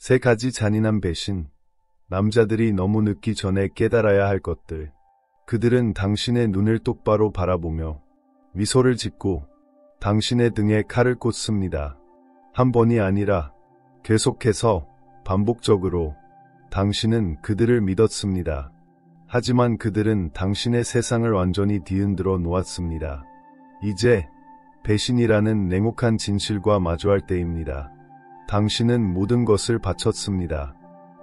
3가지 잔인한 배신. 남자들이 너무 늦기 전에 깨달아야 할 것들. 그들은 당신의 눈을 똑바로 바라보며 미소를 짓고 당신의 등에 칼을 꽂습니다. 한 번이 아니라 계속해서 반복적으로 당신은 그들을 믿었습니다. 하지만 그들은 당신의 세상을 완전히 뒤흔들어 놓았습니다. 이제 배신이라는 냉혹한 진실과 마주할 때입니다. 당신은 모든 것을 바쳤습니다.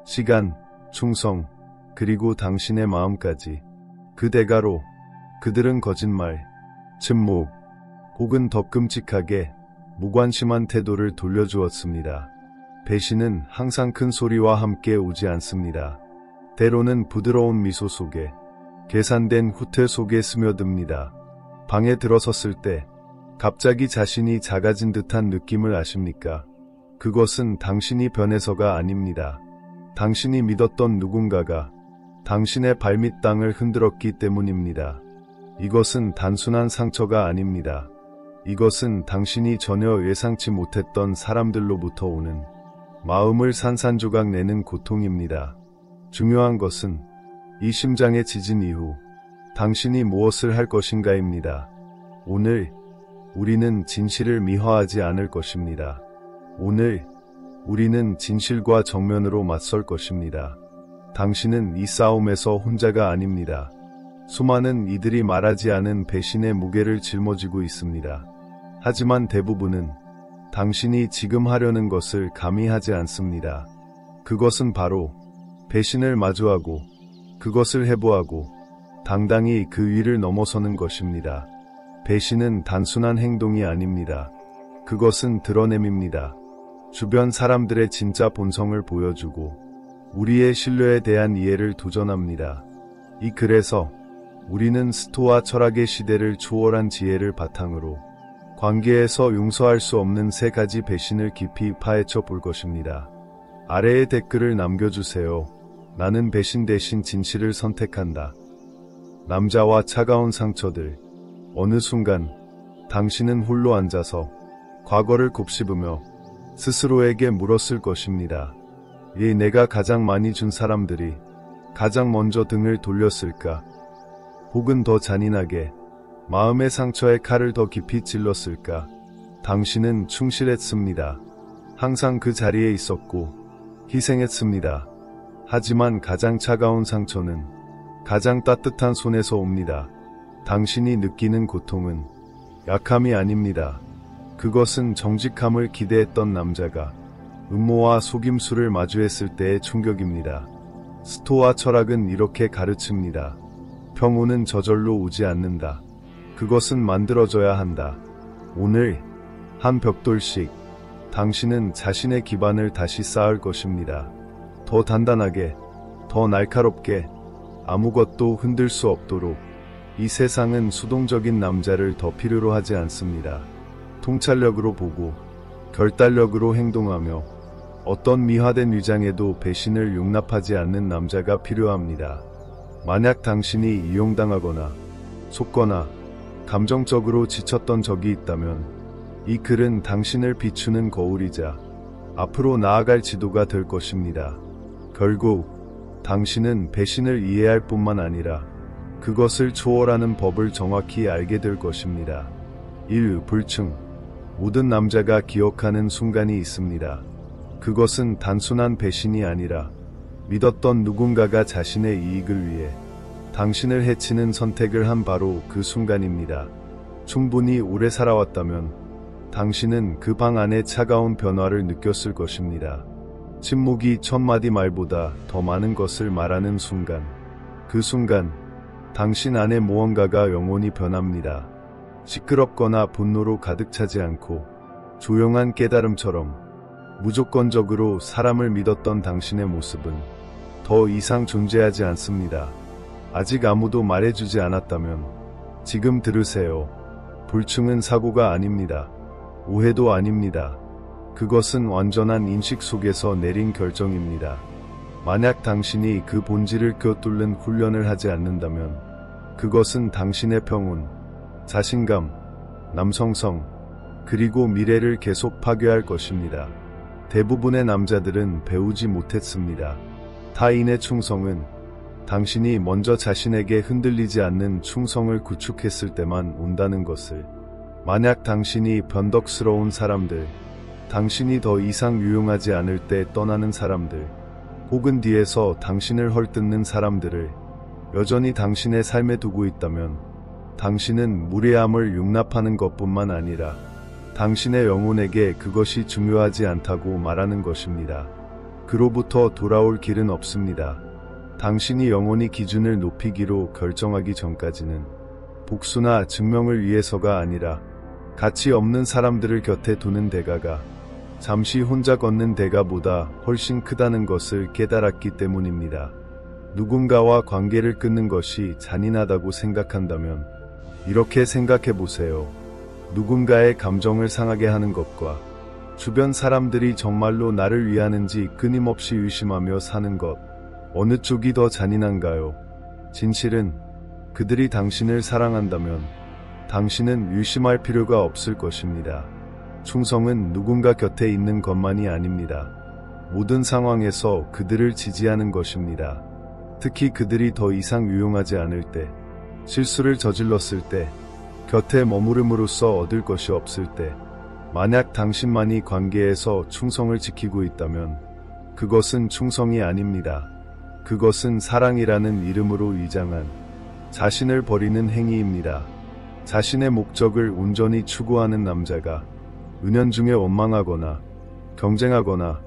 시간, 충성, 그리고 당신의 마음까지. 그 대가로 그들은 거짓말, 침묵, 혹은 더 끔찍하게 무관심한 태도를 돌려주었습니다. 배신은 항상 큰 소리와 함께 오지 않습니다. 때로는 부드러운 미소 속에, 계산된 후퇴 속에 스며듭니다. 방에 들어섰을 때 갑자기 자신이 작아진 듯한 느낌을 아십니까? 그것은 당신이 변해서가 아닙니다. 당신이 믿었던 누군가가 당신의 발밑 땅을 흔들었기 때문입니다. 이것은 단순한 상처가 아닙니다. 이것은 당신이 전혀 예상치 못했던 사람들로부터 오는 마음을 산산조각 내는 고통입니다. 중요한 것은 이 심장의 지진 이후 당신이 무엇을 할 것인가입니다. 오늘 우리는 진실을 미화하지 않을 것입니다. 오늘 우리는 진실과 정면으로 맞설 것입니다. 당신은 이 싸움에서 혼자가 아닙니다. 수많은 이들이 말하지 않은 배신의 무게를 짊어지고 있습니다. 하지만 대부분은 당신이 지금 하려는 것을 감히 하지 않습니다. 그것은 바로 배신을 마주하고 그것을 해부하고 당당히 그 위를 넘어서는 것입니다. 배신은 단순한 행동이 아닙니다. 그것은 드러냄입니다. 주변 사람들의 진짜 본성을 보여주고 우리의 신뢰에 대한 이해를 도전합니다. 이 글에서 우리는 스토아 철학의 시대를 초월한 지혜를 바탕으로 관계에서 용서할 수 없는 3가지 배신을 깊이 파헤쳐 볼 것입니다. 아래에 댓글을 남겨주세요. 나는 배신 대신 진실을 선택한다. 남자와 차가운 상처들. 어느 순간 당신은 홀로 앉아서 과거를 곱씹으며 스스로에게 물었을 것입니다. 왜 내가 가장 많이 준 사람들이 가장 먼저 등을 돌렸을까? 혹은 더 잔인하게 마음의 상처에 칼을 더 깊이 찔렀을까? 당신은 충실했습니다. 항상 그 자리에 있었고 희생했습니다. 하지만 가장 차가운 상처는 가장 따뜻한 손에서 옵니다. 당신이 느끼는 고통은 약함이 아닙니다. 그것은 정직함을 기대했던 남자가 음모와 속임수를 마주했을 때의 충격입니다. 스토아 철학은 이렇게 가르칩니다. 평온은 저절로 오지 않는다. 그것은 만들어져야 한다. 오늘 한 벽돌씩 당신은 자신의 기반을 다시 쌓을 것입니다. 더 단단하게, 더 날카롭게, 아무것도 흔들 수 없도록. 이 세상은 수동적인 남자를 더 필요로 하지 않습니다. 통찰력으로 보고 결단력으로 행동하며 어떤 미화된 위장에도 배신을 용납하지 않는 남자가 필요합니다. 만약 당신이 이용당하거나 속거나 감정적으로 지쳤던 적이 있다면 이 글은 당신을 비추는 거울이자 앞으로 나아갈 지도가 될 것입니다. 결국 당신은 배신을 이해할 뿐만 아니라 그것을 초월하는 법을 정확히 알게 될 것입니다. 1. 불충. 모든 남자가 기억하는 순간이 있습니다. 그것은 단순한 배신이 아니라 믿었던 누군가가 자신의 이익을 위해 당신을 해치는 선택을 한 바로 그 순간입니다. 충분히 오래 살아왔다면 당신은 그 방 안의 차가운 변화를 느꼈을 것입니다. 침묵이 1000마디 말보다 더 많은 것을 말하는 순간. 그 순간 당신 안에 무언가가 영원히 변합니다. 시끄럽거나 분노로 가득 차지 않고 조용한 깨달음처럼 무조건적으로 사람을 믿었던 당신의 모습은 더 이상 존재하지 않습니다. 아직 아무도 말해주지 않았다면 지금 들으세요. 불충은 사고가 아닙니다. 오해도 아닙니다. 그것은 완전한 인식 속에서 내린 결정입니다. 만약 당신이 그 본질을 꿰뚫는 훈련을 하지 않는다면 그것은 당신의 평온, 자신감, 남성성, 그리고 미래를 계속 파괴할 것입니다. 대부분의 남자들은 배우지 못했습니다. 타인의 충성은 당신이 먼저 자신에게 흔들리지 않는 충성을 구축했을 때만 온다는 것을. 만약 당신이 변덕스러운 사람들, 당신이 더 이상 유용하지 않을 때 떠나는 사람들, 혹은 뒤에서 당신을 헐뜯는 사람들을 여전히 당신의 삶에 두고 있다면 당신은 무례함을 용납하는 것뿐만 아니라 당신의 영혼에게 그것이 중요하지 않다고 말하는 것입니다. 그로부터 돌아올 길은 없습니다. 당신이 영원히 기준을 높이기로 결정하기 전까지는 복수나 증명을 위해서가 아니라 가치 없는 사람들을 곁에 두는 대가가 잠시 혼자 걷는 대가보다 훨씬 크다는 것을 깨달았기 때문입니다. 누군가와 관계를 끊는 것이 잔인하다고 생각한다면 이렇게 생각해 보세요. 누군가의 감정을 상하게 하는 것과 주변 사람들이 정말로 나를 위하는지 끊임없이 의심하며 사는 것, 어느 쪽이 더 잔인한가요? 진실은 그들이 당신을 사랑한다면 당신은 의심할 필요가 없을 것입니다. 충성은 누군가 곁에 있는 것만이 아닙니다. 모든 상황에서 그들을 지지하는 것입니다. 특히 그들이 더 이상 유용하지 않을 때, 실수를 저질렀을 때, 곁에 머무름으로써 얻을 것이 없을 때, 만약 당신만이 관계에서 충성을 지키고 있다면 그것은 충성이 아닙니다. 그것은 사랑이라는 이름으로 위장한 자신을 버리는 행위입니다. 자신의 목적을 온전히 추구하는 남자가 은연중에 원망하거나 경쟁하거나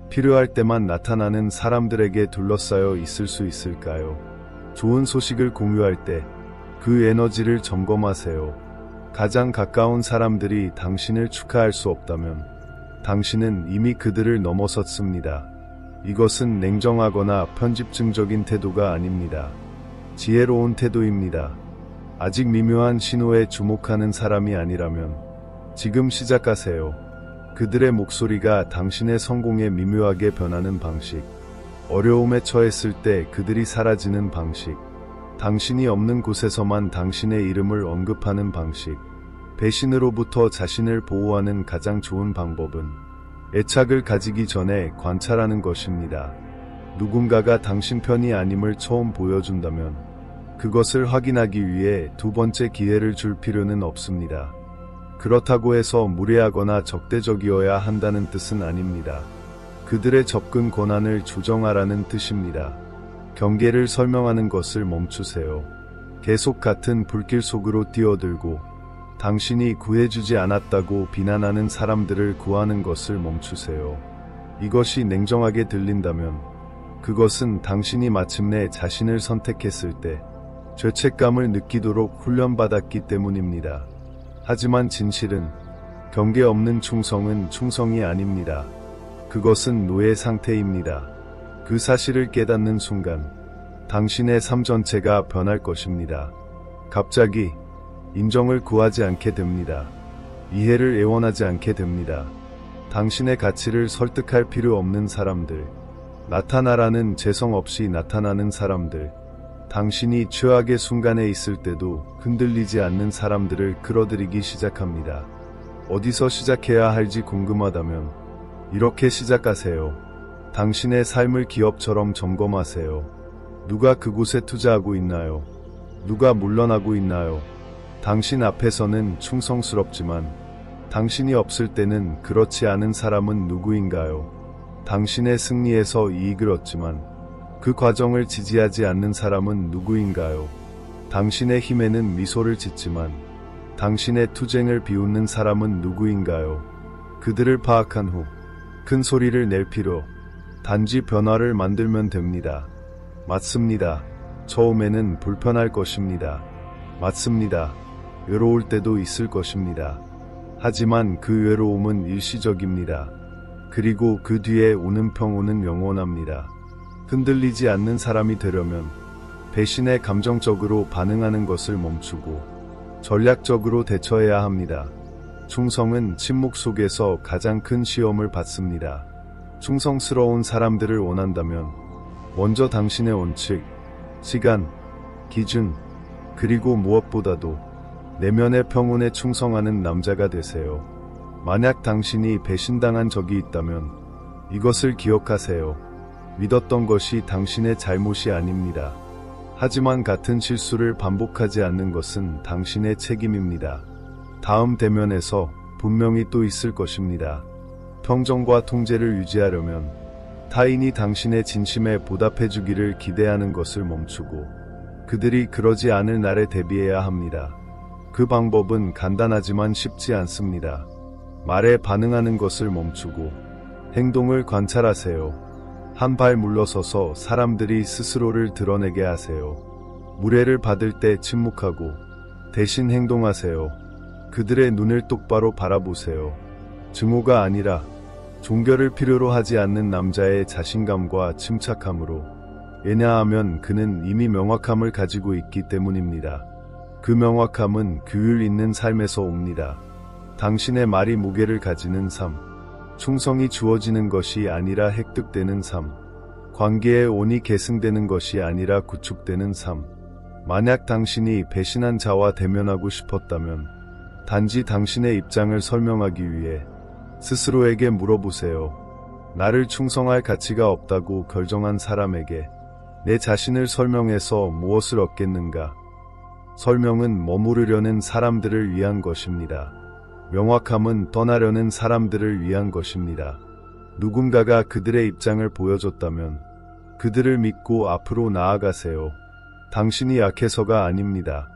필요할 때만 나타나는 사람들에게 둘러싸여 있을 수 있을까요? 좋은 소식을 공유할 때 그 에너지를 점검하세요. 가장 가까운 사람들이 당신을 축하할 수 없다면 당신은 이미 그들을 넘어섰습니다. 이것은 냉정하거나 편집증적인 태도가 아닙니다. 지혜로운 태도입니다. 아직 미묘한 신호에 주목하는 사람이 아니라면 지금 시작하세요. 그들의 목소리가 당신의 성공에 미묘하게 변하는 방식, 어려움에 처했을 때 그들이 사라지는 방식, 당신이 없는 곳에서만 당신의 이름을 언급하는 방식, 배신으로부터 자신을 보호하는 가장 좋은 방법은 애착을 가지기 전에 관찰하는 것입니다. 누군가가 당신 편이 아님을 처음 보여준다면 그것을 확인하기 위해 두 번째 기회를 줄 필요는 없습니다. 그렇다고 해서 무례하거나 적대적이어야 한다는 뜻은 아닙니다. 그들의 접근 권한을 조정하라는 뜻입니다. 경계를 설명하는 것을 멈추세요. 계속 같은 불길 속으로 뛰어들고 당신이 구해주지 않았다고 비난하는 사람들을 구하는 것을 멈추세요. 이것이 냉정하게 들린다면 그것은 당신이 마침내 자신을 선택했을 때 죄책감을 느끼도록 훈련받았기 때문입니다. 하지만 진실은 경계 없는 충성은 충성이 아닙니다. 그것은 노예 상태입니다. 그 사실을 깨닫는 순간 당신의 삶 전체가 변할 것입니다. 갑자기 인정을 구하지 않게 됩니다. 이해를 애원하지 않게 됩니다. 당신의 가치를 설득할 필요 없는 사람들, 나타나라는 재성 없이 나타나는 사람들, 당신이 최악의 순간에 있을 때도 흔들리지 않는 사람들을 끌어들이기 시작합니다. 어디서 시작해야 할지 궁금하다면 이렇게 시작하세요. 당신의 삶을 기업처럼 점검하세요. 누가 그곳에 투자하고 있나요? 누가 물러나고 있나요? 당신 앞에서는 충성스럽지만 당신이 없을 때는 그렇지 않은 사람은 누구인가요? 당신의 승리에서 이익을 얻지만 그 과정을 지지하지 않는 사람은 누구인가요? 당신의 힘에는 미소를 짓지만 당신의 투쟁을 비웃는 사람은 누구인가요? 그들을 파악한 후 큰 소리를 낼 필요, 단지 변화를 만들면 됩니다. 맞습니다. 처음에는 불편할 것입니다. 맞습니다. 외로울 때도 있을 것입니다. 하지만 그 외로움은 일시적입니다. 그리고 그 뒤에 오는 평온은 영원합니다. 흔들리지 않는 사람이 되려면 배신에 감정적으로 반응하는 것을 멈추고 전략적으로 대처해야 합니다. 충성은 침묵 속에서 가장 큰 시험을 받습니다. 충성스러운 사람들을 원한다면 먼저 당신의 원칙, 시간, 기준, 그리고 무엇보다도 내면의 평온에 충성하는 남자가 되세요. 만약 당신이 배신당한 적이 있다면 이것을 기억하세요. 믿었던 것이 당신의 잘못이 아닙니다. 하지만 같은 실수를 반복하지 않는 것은 당신의 책임입니다. 다음 대면에서 분명히 또 있을 것입니다. 평정과 통제를 유지하려면 타인이 당신의 진심에 보답해주기를 기대하는 것을 멈추고 그들이 그러지 않을 날에 대비해야 합니다. 그 방법은 간단하지만 쉽지 않습니다. 말에 반응하는 것을 멈추고 행동을 관찰하세요. 한 발 물러서서 사람들이 스스로를 드러내게 하세요. 무례를 받을 때 침묵하고 대신 행동하세요. 그들의 눈을 똑바로 바라보세요. 증오가 아니라 종교를 필요로 하지 않는 남자의 자신감과 침착함으로. 왜냐하면 그는 이미 명확함을 가지고 있기 때문입니다. 그 명확함은 규율 있는 삶에서 옵니다. 당신의 말이 무게를 가지는 삶. 충성이 주어지는 것이 아니라 획득되는 삶. 관계의 온이 계승되는 것이 아니라 구축되는 삶. 만약 당신이 배신한 자와 대면하고 싶었다면 단지 당신의 입장을 설명하기 위해 스스로에게 물어보세요. 나를 충성할 가치가 없다고 결정한 사람에게 내 자신을 설명해서 무엇을 얻겠는가? 설명은 머무르려는 사람들을 위한 것입니다. 명확함은 떠나려는 사람들을 위한 것입니다. 누군가가 그들의 입장을 보여줬다면 그들을 믿고 앞으로 나아가세요. 당신이 약해서가 아닙니다.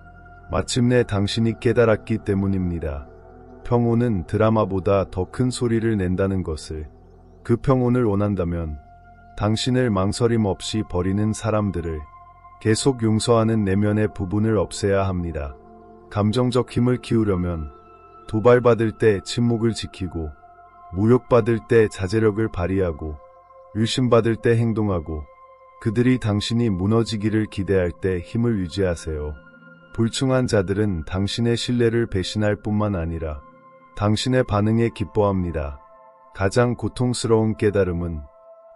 마침내 당신이 깨달았기 때문입니다. 평온은 드라마보다 더 큰 소리를 낸다는 것을. 그 평온을 원한다면 당신을 망설임 없이 버리는 사람들을 계속 용서하는 내면의 부분을 없애야 합니다. 감정적 힘을 키우려면 도발받을 때 침묵을 지키고, 모욕받을 때 자제력을 발휘하고, 의심받을 때 행동하고, 그들이 당신이 무너지기를 기대할 때 힘을 유지하세요. 불충한 자들은 당신의 신뢰를 배신할 뿐만 아니라 당신의 반응에 기뻐합니다. 가장 고통스러운 깨달음은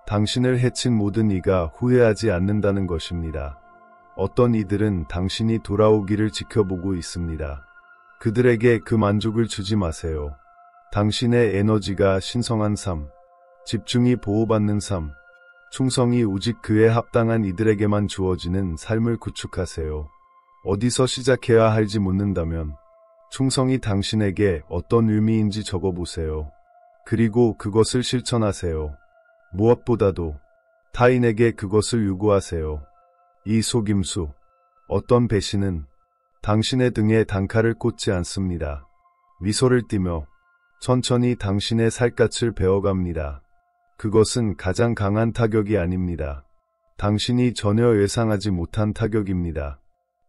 당신을 해친 모든 이가 후회하지 않는다는 것입니다. 어떤 이들은 당신이 돌아오기를 지켜보고 있습니다. 그들에게 그 만족을 주지 마세요. 당신의 에너지가 신성한 삶, 집중이 보호받는 삶, 충성이 오직 그에 합당한 이들에게만 주어지는 삶을 구축하세요. 어디서 시작해야 할지 묻는다면 충성이 당신에게 어떤 의미인지 적어보세요. 그리고 그것을 실천하세요. 무엇보다도 타인에게 그것을 요구하세요. 이 속임수, 어떤 배신은 당신의 등에 단칼을 꽂지 않습니다. 미소를 띠며 천천히 당신의 살갗을 베어갑니다. 그것은 가장 강한 타격이 아닙니다. 당신이 전혀 예상하지 못한 타격입니다.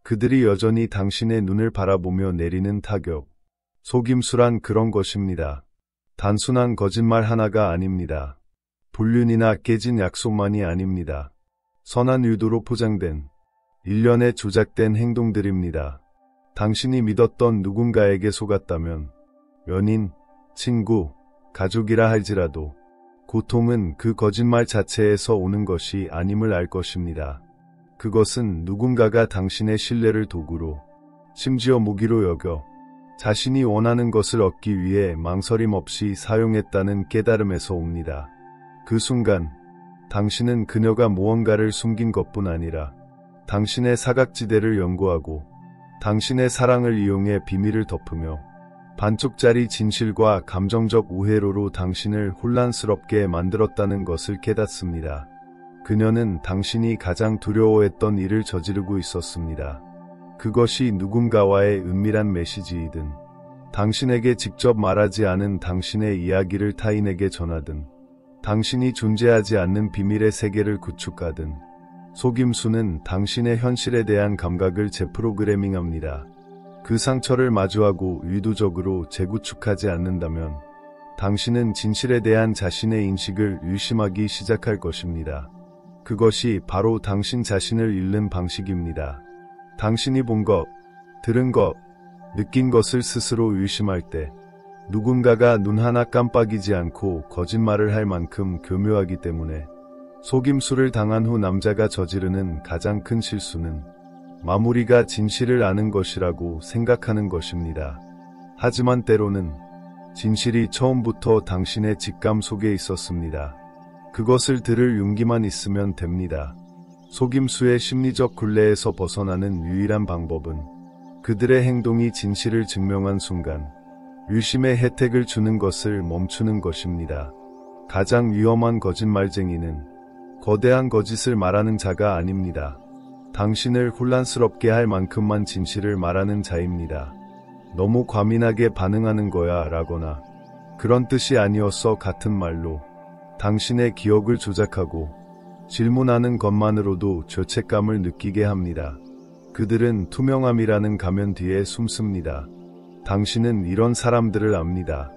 그들이 여전히 당신의 눈을 바라보며 내리는 타격. 속임수란 그런 것입니다. 단순한 거짓말 하나가 아닙니다. 불륜이나 깨진 약속만이 아닙니다. 선한 의도로 포장된 일련의 조작된 행동들입니다. 당신이 믿었던 누군가에게 속았다면 연인, 친구, 가족이라 할지라도 고통은 그 거짓말 자체에서 오는 것이 아님을 알 것입니다. 그것은 누군가가 당신의 신뢰를 도구로, 심지어 무기로 여겨 자신이 원하는 것을 얻기 위해 망설임 없이 사용했다는 깨달음에서 옵니다. 그 순간 당신은 그녀가 무언가를 숨긴 것뿐 아니라 당신의 사각지대를 연구하고 당신의 사랑을 이용해 비밀을 덮으며 반쪽짜리 진실과 감정적 우회로로 당신을 혼란스럽게 만들었다는 것을 깨닫습니다. 그녀는 당신이 가장 두려워했던 일을 저지르고 있었습니다. 그것이 누군가와의 은밀한 메시지이든, 당신에게 직접 말하지 않은 당신의 이야기를 타인에게 전하든, 당신이 존재하지 않는 비밀의 세계를 구축하든, 속임수는 당신의 현실에 대한 감각을 재프로그래밍합니다. 그 상처를 마주하고 의도적으로 재구축하지 않는다면 당신은 진실에 대한 자신의 인식을 의심하기 시작할 것입니다. 그것이 바로 당신 자신을 잃는 방식입니다. 당신이 본 것, 들은 것, 느낀 것을 스스로 의심할 때 누군가가 눈 하나 깜빡이지 않고 거짓말을 할 만큼 교묘하기 때문에 속임수를 당한 후 남자가 저지르는 가장 큰 실수는 마무리가 진실을 아는 것이라고 생각하는 것입니다. 하지만 때로는 진실이 처음부터 당신의 직감 속에 있었습니다. 그것을 들을 용기만 있으면 됩니다. 속임수의 심리적 굴레에서 벗어나는 유일한 방법은 그들의 행동이 진실을 증명한 순간 유심의 혜택을 주는 것을 멈추는 것입니다. 가장 위험한 거짓말쟁이는 거대한 거짓을 말하는 자가 아닙니다. 당신을 혼란스럽게 할 만큼만 진실을 말하는 자입니다. 너무 과민하게 반응하는 거야 라거나 그런 뜻이 아니었어 같은 말로 당신의 기억을 조작하고 질문하는 것만으로도 죄책감을 느끼게 합니다. 그들은 투명함이라는 가면 뒤에 숨습니다. 당신은 이런 사람들을 압니다.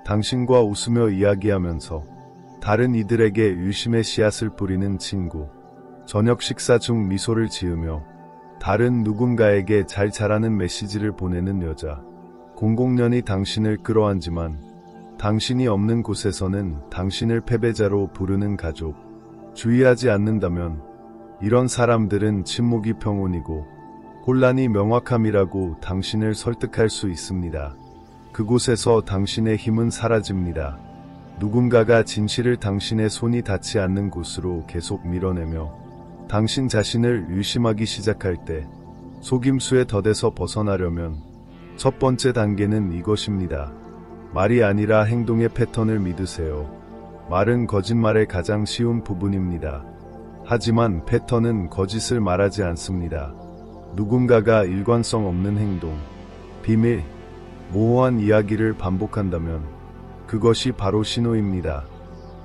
당신과 웃으며 이야기하면서 다른 이들에게 유심의 씨앗을 뿌리는 친구, 저녁 식사 중 미소를 지으며 다른 누군가에게 잘 자라는 메시지를 보내는 여자, 공공연히 당신을 끌어안지만 당신이 없는 곳에서는 당신을 패배자로 부르는 가족. 주의하지 않는다면 이런 사람들은 침묵이 평온이고 혼란이 명확함이라고 당신을 설득할 수 있습니다. 그곳에서 당신의 힘은 사라집니다. 누군가가 진실을 당신의 손이 닿지 않는 곳으로 계속 밀어내며 당신 자신을 의심하기 시작할 때 속임수의 덫에서 벗어나려면 첫 번째 단계는 이것입니다. 말이 아니라 행동의 패턴을 믿으세요. 말은 거짓말의 가장 쉬운 부분입니다. 하지만 패턴은 거짓을 말하지 않습니다. 누군가가 일관성 없는 행동, 비밀, 모호한 이야기를 반복한다면 그것이 바로 신호입니다.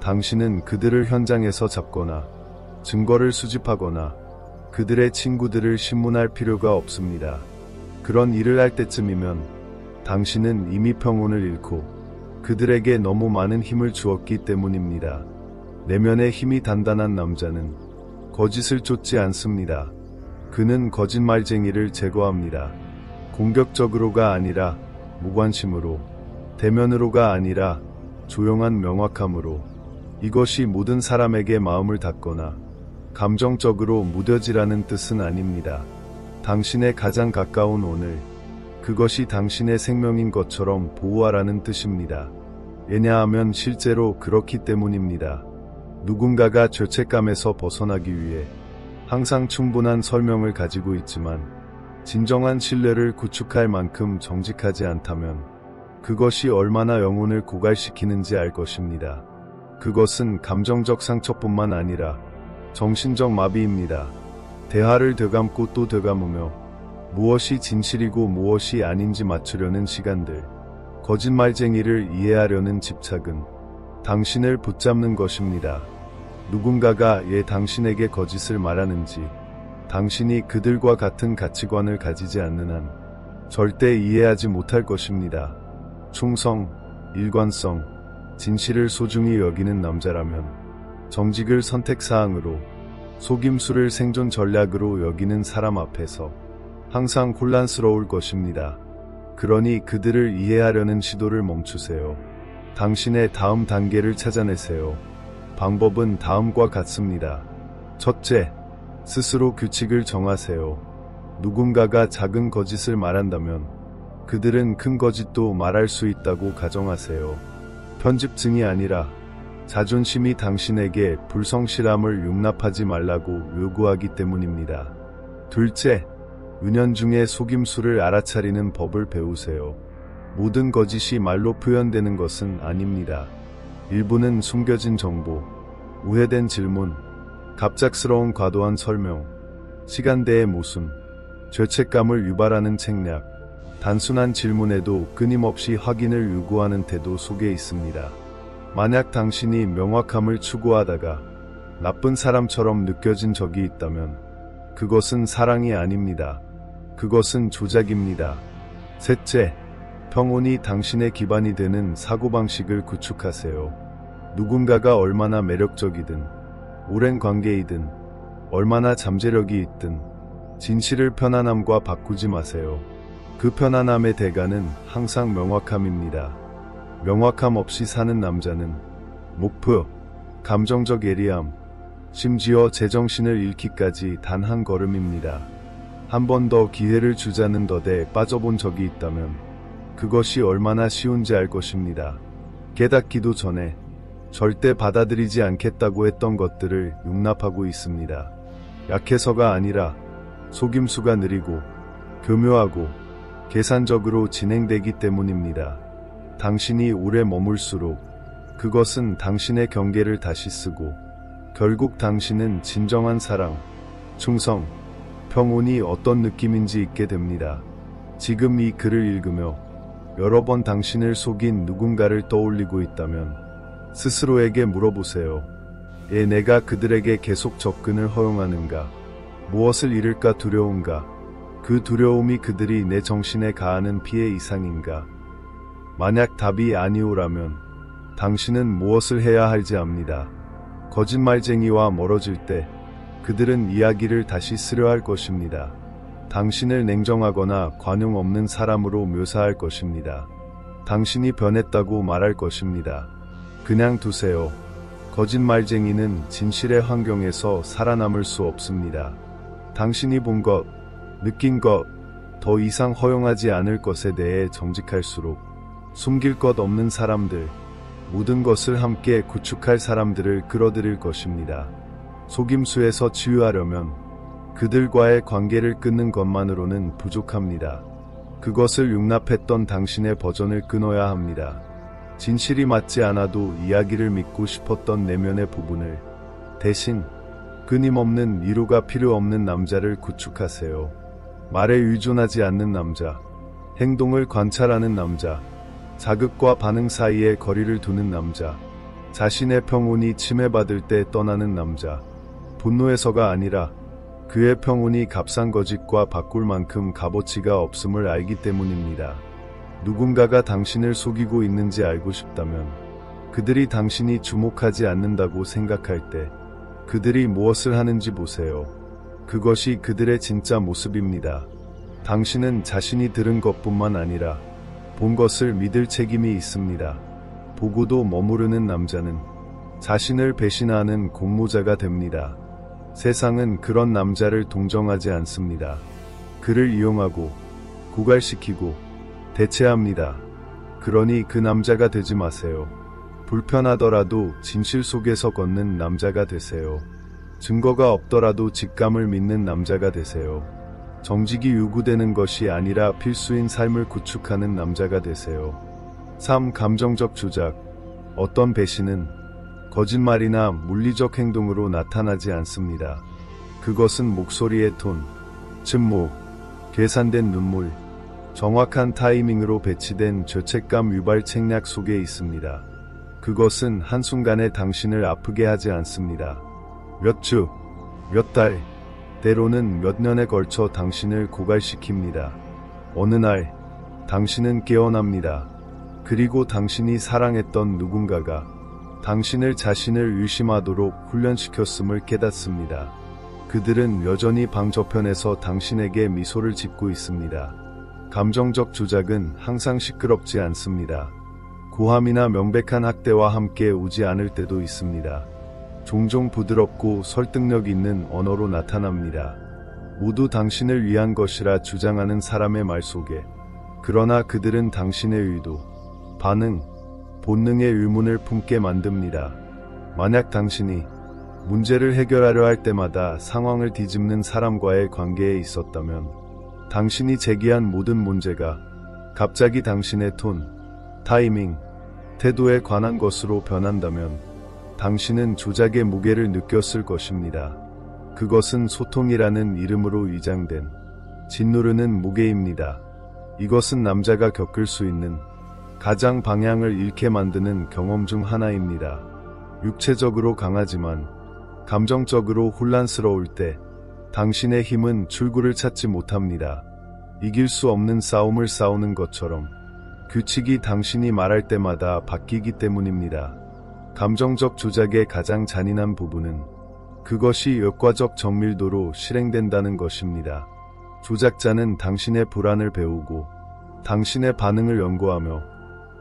당신은 그들을 현장에서 잡거나 증거를 수집하거나 그들의 친구들을 신문할 필요가 없습니다. 그런 일을 할 때쯤이면 당신은 이미 평온을 잃고 그들에게 너무 많은 힘을 주었기 때문입니다. 내면의 힘이 단단한 남자는 거짓을 쫓지 않습니다. 그는 거짓말쟁이를 제거합니다. 공격적으로가 아니라 무관심으로, 대면으로가 아니라 조용한 명확함으로. 이것이 모든 사람에게 마음을 닫거나 감정적으로 무뎌지라는 뜻은 아닙니다. 당신의 가장 가까운 오늘, 그것이 당신의 생명인 것처럼 보호하라는 뜻입니다. 왜냐하면 실제로 그렇기 때문입니다. 누군가가 죄책감에서 벗어나기 위해 항상 충분한 설명을 가지고 있지만 진정한 신뢰를 구축할 만큼 정직하지 않다면 그것이 얼마나 영혼을 고갈시키는지 알 것입니다. 그것은 감정적 상처뿐만 아니라 정신적 마비입니다. 대화를 되감고 또 되감으며 무엇이 진실이고 무엇이 아닌지 맞추려는 시간들, 거짓말쟁이를 이해하려는 집착은 당신을 붙잡는 것입니다. 누군가가 당신에게 거짓을 말하는지 당신이 그들과 같은 가치관을 가지지 않는 한 절대 이해하지 못할 것입니다. 충성, 일관성, 진실을 소중히 여기는 남자라면 정직을 선택사항으로, 속임수를 생존 전략으로 여기는 사람 앞에서 항상 혼란스러울 것입니다. 그러니 그들을 이해하려는 시도를 멈추세요. 당신의 다음 단계를 찾아내세요. 방법은 다음과 같습니다. 첫째, 스스로 규칙을 정하세요. 누군가가 작은 거짓을 말한다면 그들은 큰 거짓도 말할 수 있다고 가정하세요. 편집증이 아니라 자존심이 당신에게 불성실함을 용납하지 말라고 요구하기 때문입니다. 둘째, 은연중에 속임수를 알아차리는 법을 배우세요. 모든 거짓이 말로 표현되는 것은 아닙니다. 일부는 숨겨진 정보, 우회된 질문, 갑작스러운 과도한 설명, 시간대의 모순, 죄책감을 유발하는 책략, 단순한 질문에도 끊임없이 확인을 요구하는 태도 속에 있습니다. 만약 당신이 명확함을 추구하다가 나쁜 사람처럼 느껴진 적이 있다면 그것은 사랑이 아닙니다. 그것은 조작입니다. 셋째, 평온이 당신의 기반이 되는 사고방식을 구축하세요. 누군가가 얼마나 매력적이든, 오랜 관계이든, 얼마나 잠재력이 있든 진실을 편안함과 바꾸지 마세요. 그 편안함의 대가는 항상 명확함입니다. 명확함 없이 사는 남자는 목표, 감정적 예리함, 심지어 제정신을 잃기까지 단 한 걸음입니다. 한 번 더 기회를 주자는 덫에 빠져본 적이 있다면 그것이 얼마나 쉬운지 알 것입니다. 깨닫기도 전에 절대 받아들이지 않겠다고 했던 것들을 용납하고 있습니다. 약해서가 아니라 속임수가 느리고 교묘하고 계산적으로 진행되기 때문입니다. 당신이 오래 머물수록 그것은 당신의 경계를 다시 쓰고 결국 당신은 진정한 사랑, 충성, 평온이 어떤 느낌인지 잊게 됩니다. 지금 이 글을 읽으며 여러 번 당신을 속인 누군가를 떠올리고 있다면 스스로에게 물어보세요. 내가 그들에게 계속 접근을 허용하는가? 무엇을 잃을까 두려운가? 그 두려움이 그들이 내 정신에 가하는 피해 이상인가? 만약 답이 아니오라면 당신은 무엇을 해야 할지 압니다. 거짓말쟁이와 멀어질 때 그들은 이야기를 다시 쓰려 할 것입니다. 당신을 냉정하거나 관용 없는 사람으로 묘사할 것입니다. 당신이 변했다고 말할 것입니다. 그냥 두세요. 거짓말쟁이는 진실의 환경에서 살아남을 수 없습니다. 당신이 본 것, 느낀 것, 더 이상 허용하지 않을 것에 대해 정직할수록 숨길 것 없는 사람들, 모든 것을 함께 구축할 사람들을 끌어들일 것입니다. 속임수에서 치유하려면 그들과의 관계를 끊는 것만으로는 부족합니다. 그것을 용납했던 당신의 버전을 끊어야 합니다. 진실이 맞지 않아도 이야기를 믿고 싶었던 내면의 부분을 대신 끊임없는 위로가 필요 없는 남자를 구축하세요. 말에 의존하지 않는 남자, 행동을 관찰하는 남자, 자극과 반응 사이에 거리를 두는 남자, 자신의 평온이 침해받을 때 떠나는 남자, 분노해서가 아니라 그의 평온이 값싼 거짓과 바꿀 만큼 값어치가 없음을 알기 때문입니다. 누군가가 당신을 속이고 있는지 알고 싶다면 그들이 당신이 주목하지 않는다고 생각할 때 그들이 무엇을 하는지 보세요. 그것이 그들의 진짜 모습입니다. 당신은 자신이 들은 것뿐만 아니라 본 것을 믿을 책임이 있습니다. 보고도 머무르는 남자는 자신을 배신하는 공모자가 됩니다. 세상은 그런 남자를 동정하지 않습니다. 그를 이용하고 고갈시키고 대체합니다. 그러니 그 남자가 되지 마세요. 불편하더라도 진실 속에서 걷는 남자가 되세요. 증거가 없더라도 직감을 믿는 남자가 되세요. 정직이 요구되는 것이 아니라 필수인 삶을 구축하는 남자가 되세요. 3. 감정적 조작. 어떤 배신은 거짓말이나 물리적 행동으로 나타나지 않습니다. 그것은 목소리의 톤, 침묵, 계산된 눈물, 정확한 타이밍으로 배치된 죄책감 유발 책략 속에 있습니다. 그것은 한순간에 당신을 아프게 하지 않습니다. 몇 주, 몇 달, 때로는 몇 년에 걸쳐 당신을 고갈시킵니다. 어느 날 당신은 깨어납니다. 그리고 당신이 사랑했던 누군가가 당신을 자신을 의심하도록 훈련시켰음을 깨닫습니다. 그들은 여전히 방 저편에서 당신에게 미소를 짓고 있습니다. 감정적 조작은 항상 시끄럽지 않습니다. 고함이나 명백한 학대와 함께 오지 않을 때도 있습니다. 종종 부드럽고 설득력 있는 언어로 나타납니다. 모두 당신을 위한 것이라 주장하는 사람의 말 속에, 그러나 그들은 당신의 의도, 반응, 본능의 의문을 품게 만듭니다. 만약 당신이 문제를 해결하려 할 때마다 상황을 뒤집는 사람과의 관계에 있었다면, 당신이 제기한 모든 문제가 갑자기 당신의 톤, 타이밍, 태도에 관한 것으로 변한다면 당신은 조작의 무게를 느꼈을 것입니다. 그것은 소통이라는 이름으로 위장된 짓누르는 무게입니다. 이것은 남자가 겪을 수 있는 가장 방향을 잃게 만드는 경험 중 하나입니다. 육체적으로 강하지만 감정적으로 혼란스러울 때 당신의 힘은 출구를 찾지 못합니다. 이길 수 없는 싸움을 싸우는 것처럼 규칙이 당신이 말할 때마다 바뀌기 때문입니다. 감정적 조작의 가장 잔인한 부분은 그것이 역과적 정밀도로 실행된다는 것입니다. 조작자는 당신의 불안을 배우고 당신의 반응을 연구하며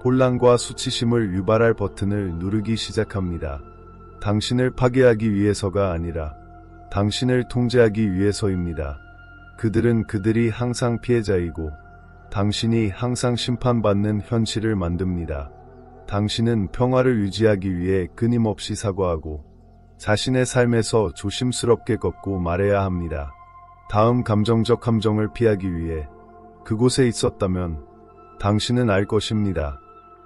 혼란과 수치심을 유발할 버튼을 누르기 시작합니다. 당신을 파괴하기 위해서가 아니라 당신을 통제하기 위해서입니다. 그들이 항상 피해자이고 당신이 항상 심판받는 현실을 만듭니다. 당신은 평화를 유지하기 위해 끊임없이 사과하고 자신의 삶에서 조심스럽게 걷고 말해야 합니다. 다음 감정적 함정을 피하기 위해 그곳에 있었다면 당신은 알 것입니다.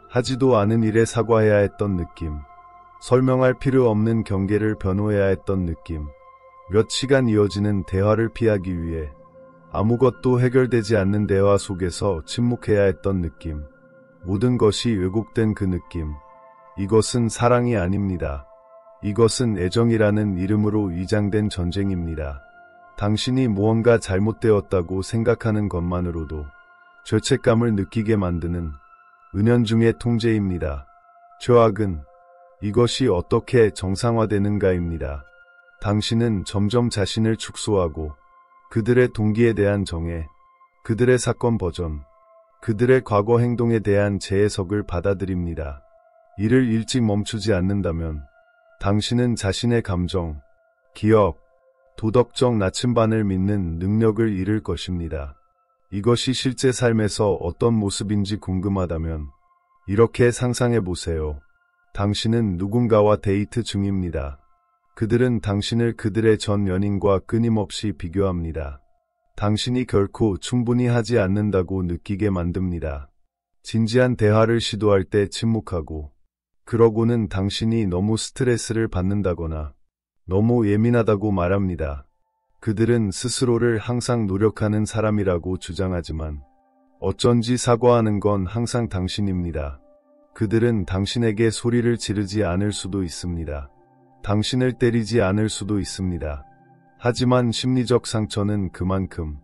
하지도 않은 일에 사과해야 했던 느낌. 설명할 필요 없는 경계를 변호해야 했던 느낌. 몇 시간 이어지는 대화를 피하기 위해 아무것도 해결되지 않는 대화 속에서 침묵해야 했던 느낌. 모든 것이 왜곡된 그 느낌. 이것은 사랑이 아닙니다. 이것은 애정이라는 이름으로 위장된 전쟁입니다. 당신이 무언가 잘못되었다고 생각하는 것만으로도 죄책감을 느끼게 만드는 은연중의 통제입니다. 죄악은 이것이 어떻게 정상화되는가입니다. 당신은 점점 자신을 축소하고 그들의 동기에 대한 정해, 그들의 사건 버전, 그들의 과거 행동에 대한 재해석을 받아들입니다. 이를 일찍 멈추지 않는다면 당신은 자신의 감정, 기억, 도덕적 나침반을 믿는 능력을 잃을 것입니다. 이것이 실제 삶에서 어떤 모습인지 궁금하다면 이렇게 상상해 보세요. 당신은 누군가와 데이트 중입니다. 그들은 당신을 그들의 전 연인과 끊임없이 비교합니다. 당신이 결코 충분히 하지 않는다고 느끼게 만듭니다. 진지한 대화를 시도할 때 침묵하고, 그러고는 당신이 너무 스트레스를 받는다거나 너무 예민하다고 말합니다. 그들은 스스로를 항상 노력하는 사람이라고 주장하지만 어쩐지 사과하는 건 항상 당신입니다. 그들은 당신에게 소리를 지르지 않을 수도 있습니다. 당신을 때리지 않을 수도 있습니다. 하지만 심리적 상처는 그만큼,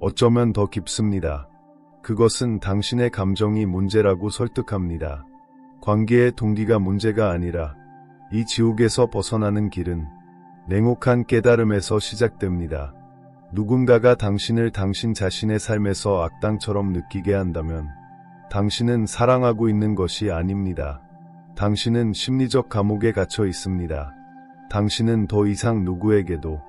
어쩌면 더 깊습니다. 그것은 당신의 감정이 문제라고 설득합니다. 관계의 동기가 문제가 아니라 이 지옥에서 벗어나는 길은 냉혹한 깨달음에서 시작됩니다. 누군가가 당신을 당신 자신의 삶에서 악당처럼 느끼게 한다면 당신은 사랑하고 있는 것이 아닙니다. 당신은 심리적 감옥에 갇혀 있습니다. 당신은 더 이상 누구에게도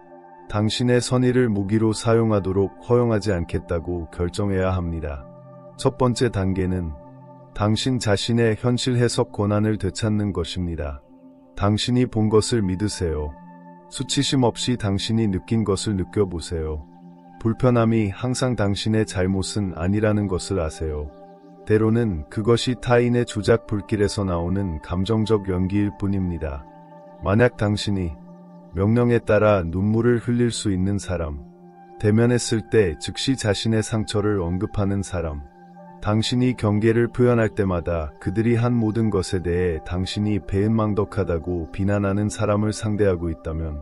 당신의 선의를 무기로 사용하도록 허용하지 않겠다고 결정해야 합니다. 첫 번째 단계는 당신 자신의 현실 해석 권한을 되찾는 것입니다. 당신이 본 것을 믿으세요. 수치심 없이 당신이 느낀 것을 느껴보세요. 불편함이 항상 당신의 잘못은 아니라는 것을 아세요. 때로는 그것이 타인의 조작 불길에서 나오는 감정적 연기일 뿐입니다. 만약 당신이 명령에 따라 눈물을 흘릴 수 있는 사람, 대면했을 때 즉시 자신의 상처를 언급하는 사람, 당신이 경계를 표현할 때마다 그들이 한 모든 것에 대해 당신이 배은망덕하다고 비난하는 사람을 상대하고 있다면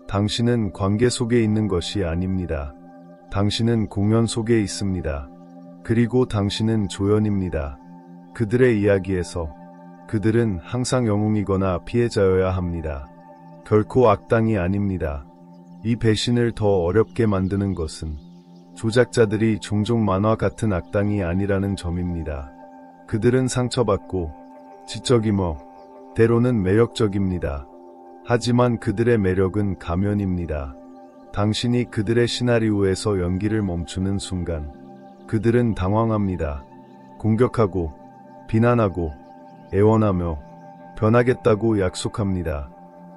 당신은 관계 속에 있는 것이 아닙니다. 당신은 공연 속에 있습니다. 그리고 당신은 조연입니다. 그들의 이야기에서 그들은 항상 영웅이거나 피해자여야 합니다. 결코 악당이 아닙니다. 이 배신을 더 어렵게 만드는 것은 조작자들이 종종 만화 같은 악당이 아니라는 점입니다. 그들은 상처받고 지적이며 때로는 매력적입니다. 하지만 그들의 매력은 가면입니다. 당신이 그들의 시나리오에서 연기를 멈추는 순간 그들은 당황합니다. 공격하고 비난하고 애원하며 변하겠다고 약속합니다.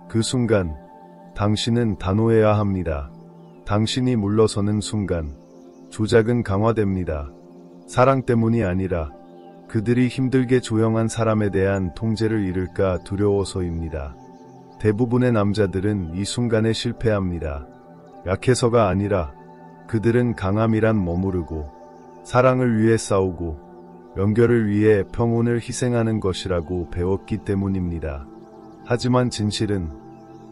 그 순간 당신은 단호해야 합니다. 당신이 물러서는 순간 조작은 강화됩니다. 사랑 때문이 아니라 그들이 힘들게 조영한 사람에 대한 통제를 잃을까 두려워서입니다. 대부분의 남자들은 이 순간에 실패합니다. 약해서가 아니라 그들은 강함이란 머무르고 사랑을 위해 싸우고 연결을 위해 평온을 희생하는 것이라고 배웠기 때문입니다. 하지만 진실은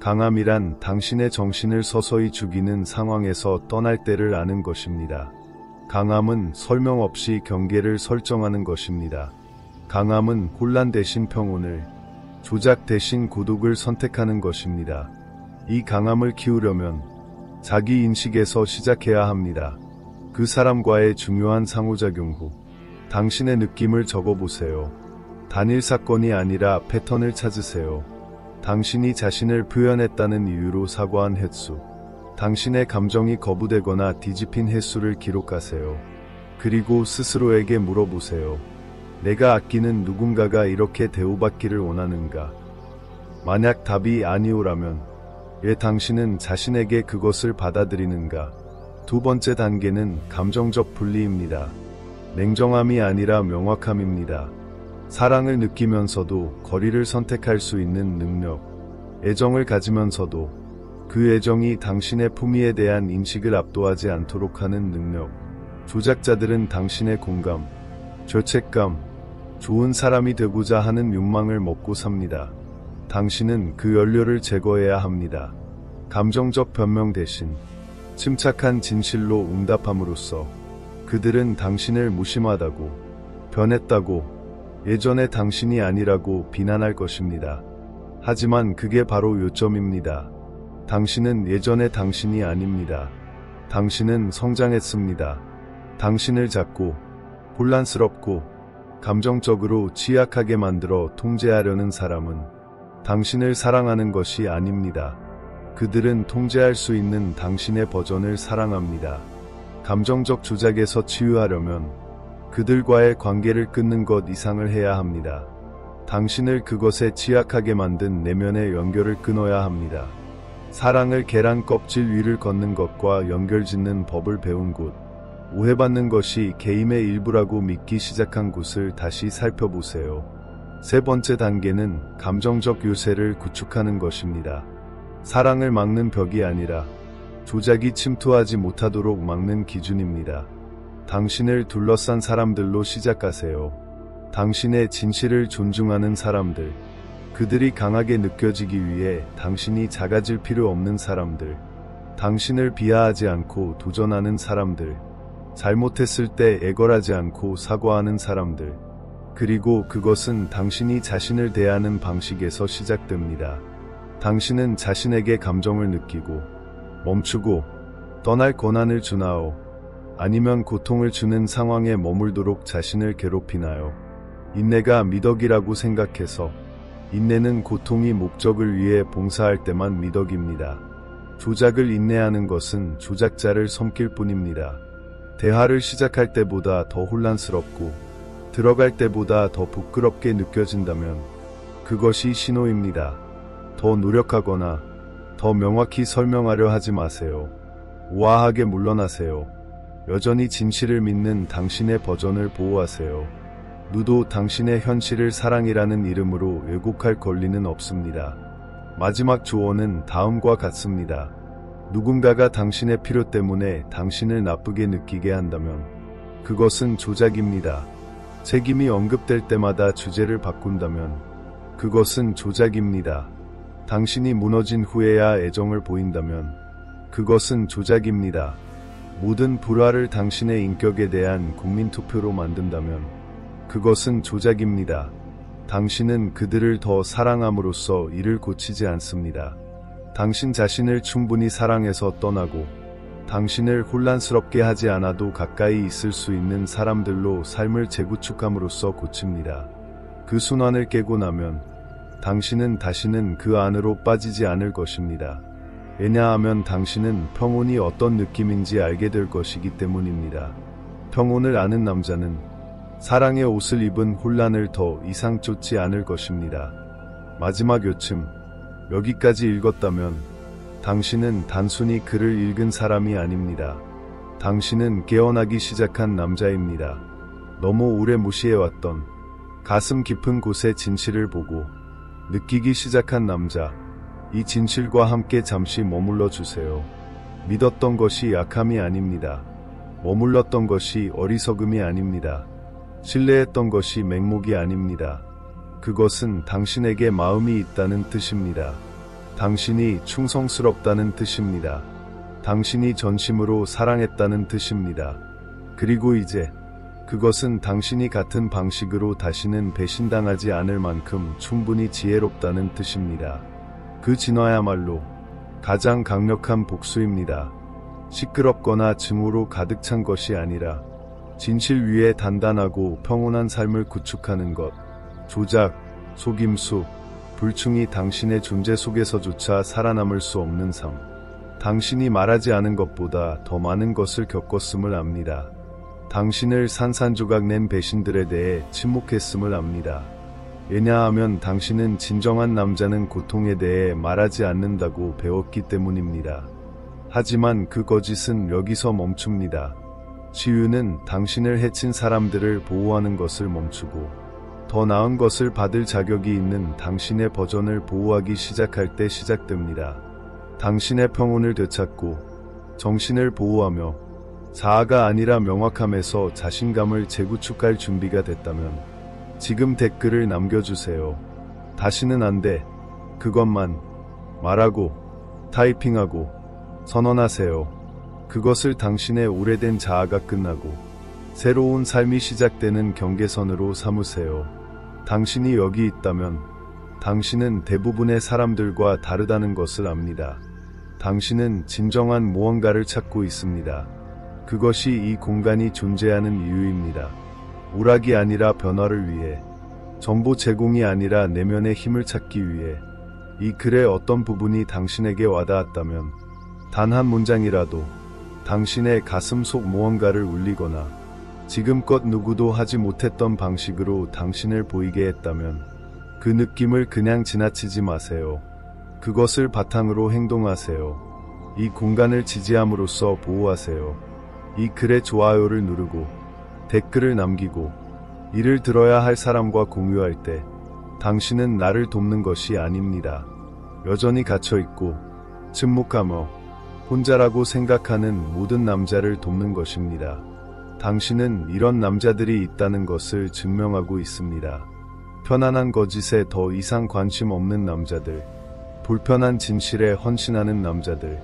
강함이란 당신의 정신을 서서히 죽이는 상황에서 떠날 때를 아는 것입니다. 강함은 설명 없이 경계를 설정하는 것입니다. 강함은 혼란 대신 평온을, 조작 대신 고독을 선택하는 것입니다. 이 강함을 키우려면 자기 인식에서 시작해야 합니다. 그 사람과의 중요한 상호작용 후 당신의 느낌을 적어보세요. 단일 사건이 아니라 패턴을 찾으세요. 당신이 자신을 표현했다는 이유로 사과한 횟수, 당신의 감정이 거부되거나 뒤집힌 횟수를 기록하세요. 그리고 스스로에게 물어보세요. 내가 아끼는 누군가가 이렇게 대우받기를 원하는가? 만약 답이 아니오라면 왜 당신은 자신에게 그것을 받아들이는가? 두 번째 단계는 감정적 분리입니다. 냉정함이 아니라 명확함입니다. 사랑을 느끼면서도 거리를 선택할 수 있는 능력, 애정을 가지면서도 그 애정이 당신의 품위에 대한 인식을 압도하지 않도록 하는 능력. 조작자들은 당신의 공감, 죄책감, 좋은 사람이 되고자 하는 욕망을 먹고 삽니다. 당신은 그 연료를 제거해야 합니다. 감정적 변명 대신 침착한 진실로 응답함으로써 그들은 당신을 무심하다고, 변했다고, 예전의 당신이 아니라고 비난할 것입니다. 하지만 그게 바로 요점입니다. 당신은 예전의 당신이 아닙니다. 당신은 성장했습니다. 당신을 작고, 혼란스럽고, 감정적으로 취약하게 만들어 통제하려는 사람은 당신을 사랑하는 것이 아닙니다. 그들은 통제할 수 있는 당신의 버전을 사랑합니다. 감정적 조작에서 치유하려면 그들과의 관계를 끊는 것 이상을 해야 합니다. 당신을 그것에 취약하게 만든 내면의 연결을 끊어야 합니다. 사랑을 계란 껍질 위를 걷는 것과 연결짓는 법을 배운 곳, 오해받는 것이 게임의 일부라고 믿기 시작한 곳을 다시 살펴보세요. 세 번째 단계는 감정적 요새를 구축하는 것입니다. 사랑을 막는 벽이 아니라 조작이 침투하지 못하도록 막는 기준입니다. 당신을 둘러싼 사람들로 시작하세요. 당신의 진실을 존중하는 사람들, 그들이 강하게 느껴지기 위해 당신이 작아질 필요 없는 사람들, 당신을 비하하지 않고 도전하는 사람들, 잘못했을 때 애걸하지 않고 사과하는 사람들, 그리고 그것은 당신이 자신을 대하는 방식에서 시작됩니다. 당신은 자신에게 감정을 느끼고, 멈추고, 떠날 권한을 주나요? 아니면 고통을 주는 상황에 머물도록 자신을 괴롭히나요? 인내가 미덕이라고 생각해서 인내는 고통이 목적을 위해 봉사할 때만 미덕입니다. 조작을 인내하는 것은 조작자를 섬길 뿐입니다. 대화를 시작할 때보다 더 혼란스럽고 들어갈 때보다 더 부끄럽게 느껴진다면 그것이 신호입니다. 더 노력하거나 더 명확히 설명하려 하지 마세요. 우아하게 물러나세요. 여전히 진실을 믿는 당신의 버전을 보호하세요. 누도 당신의 현실을 사랑이라는 이름으로 왜곡할 권리는 없습니다. 마지막 조언은 다음과 같습니다. 누군가가 당신의 필요 때문에 당신을 나쁘게 느끼게 한다면 그것은 조작입니다. 책임이 언급될 때마다 주제를 바꾼다면 그것은 조작입니다. 당신이 무너진 후에야 애정을 보인다면 그것은 조작입니다. 모든 불화를 당신의 인격에 대한 국민투표로 만든다면 그것은 조작입니다. 당신은 그들을 더 사랑함으로써 이를 고치지 않습니다. 당신 자신을 충분히 사랑해서 떠나고 당신을 혼란스럽게 하지 않아도 가까이 있을 수 있는 사람들로 삶을 재구축함으로써 고칩니다. 그 순환을 깨고 나면 당신은 다시는 그 안으로 빠지지 않을 것입니다. 왜냐하면 당신은 평온이 어떤 느낌인지 알게 될 것이기 때문입니다. 평온을 아는 남자는 사랑의 옷을 입은 혼란을 더 이상 쫓지 않을 것입니다. 마지막 요침, 여기까지 읽었다면 당신은 단순히 글을 읽은 사람이 아닙니다. 당신은 깨어나기 시작한 남자입니다. 너무 오래 무시해왔던 가슴 깊은 곳의 진실을 보고 느끼기 시작한 남자, 이 진실과 함께 잠시 머물러 주세요. 믿었던 것이 약함이 아닙니다. 머물렀던 것이 어리석음이 아닙니다. 신뢰했던 것이 맹목이 아닙니다. 그것은 당신에게 마음이 있다는 뜻입니다. 당신이 충성스럽다는 뜻입니다. 당신이 전심으로 사랑했다는 뜻입니다. 그리고 이제 그것은 당신이 같은 방식으로 다시는 배신당하지 않을 만큼 충분히 지혜롭다는 뜻입니다. 그 진화야말로 가장 강력한 복수입니다. 시끄럽거나 증오로 가득 찬 것이 아니라 진실 위에 단단하고 평온한 삶을 구축하는 것. 조작, 속임수, 불충이 당신의 존재 속에서조차 살아남을 수 없는 삶. 당신이 말하지 않은 것보다 더 많은 것을 겪었음을 압니다. 당신을 산산조각 낸 배신들에 대해 침묵했음을 압니다. 왜냐하면 당신은 진정한 남자는 고통에 대해 말하지 않는다고 배웠기 때문입니다. 하지만 그 거짓은 여기서 멈춥니다. 치유는 당신을 해친 사람들을 보호하는 것을 멈추고 더 나은 것을 받을 자격이 있는 당신의 버전을 보호하기 시작할 때 시작됩니다. 당신의 평온을 되찾고 정신을 보호하며 자아가 아니라 명확함에서 자신감을 재구축할 준비가 됐다면 지금 댓글을 남겨주세요. 다시는 안 돼. 그것만 말하고 타이핑하고 선언하세요. 그것을 당신의 오래된 자아가 끝나고 새로운 삶이 시작되는 경계선으로 삼으세요. 당신이 여기 있다면 당신은 대부분의 사람들과 다르다는 것을 압니다. 당신은 진정한 무언가를 찾고 있습니다. 그것이 이 공간이 존재하는 이유입니다. 오락이 아니라 변화를 위해, 정보 제공이 아니라 내면의 힘을 찾기 위해. 이 글의 어떤 부분이 당신에게 와닿았다면 단 한 문장이라도 당신의 가슴 속 무언가를 울리거나 지금껏 누구도 하지 못했던 방식으로 당신을 보이게 했다면 그 느낌을 그냥 지나치지 마세요. 그것을 바탕으로 행동하세요. 이 공간을 지지함으로써 보호하세요. 이 글에 좋아요를 누르고 댓글을 남기고 이를 들어야 할 사람과 공유할 때 당신은 나를 돕는 것이 아닙니다. 여전히 갇혀있고 침묵하며 혼자라고 생각하는 모든 남자를 돕는 것입니다. 당신은 이런 남자들이 있다는 것을 증명하고 있습니다. 편안한 거짓에 더 이상 관심 없는 남자들, 불편한 진실에 헌신하는 남자들,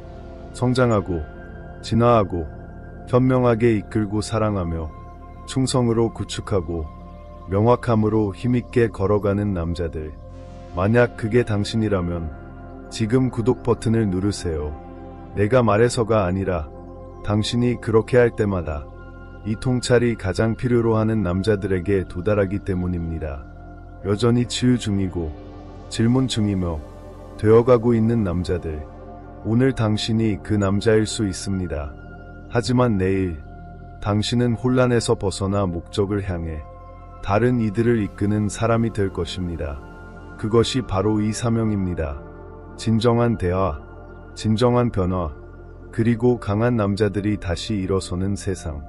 성장하고 진화하고 현명하게 이끌고 사랑하며 충성으로 구축하고 명확함으로 힘있게 걸어가는 남자들. 만약 그게 당신이라면 지금 구독 버튼을 누르세요. 내가 말해서가 아니라 당신이 그렇게 할 때마다 이 통찰이 가장 필요로 하는 남자들에게 도달하기 때문입니다. 여전히 치유 중이고 질문 중이며 되어가고 있는 남자들. 오늘 당신이 그 남자일 수 있습니다. 하지만 내일 당신은 혼란에서 벗어나 목적을 향해 다른 이들을 이끄는 사람이 될 것입니다. 그것이 바로 이 사명입니다. 진정한 대화, 진정한 변화, 그리고 강한 남자들이 다시 일어서는 세상.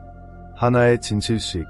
하나의 진실씩.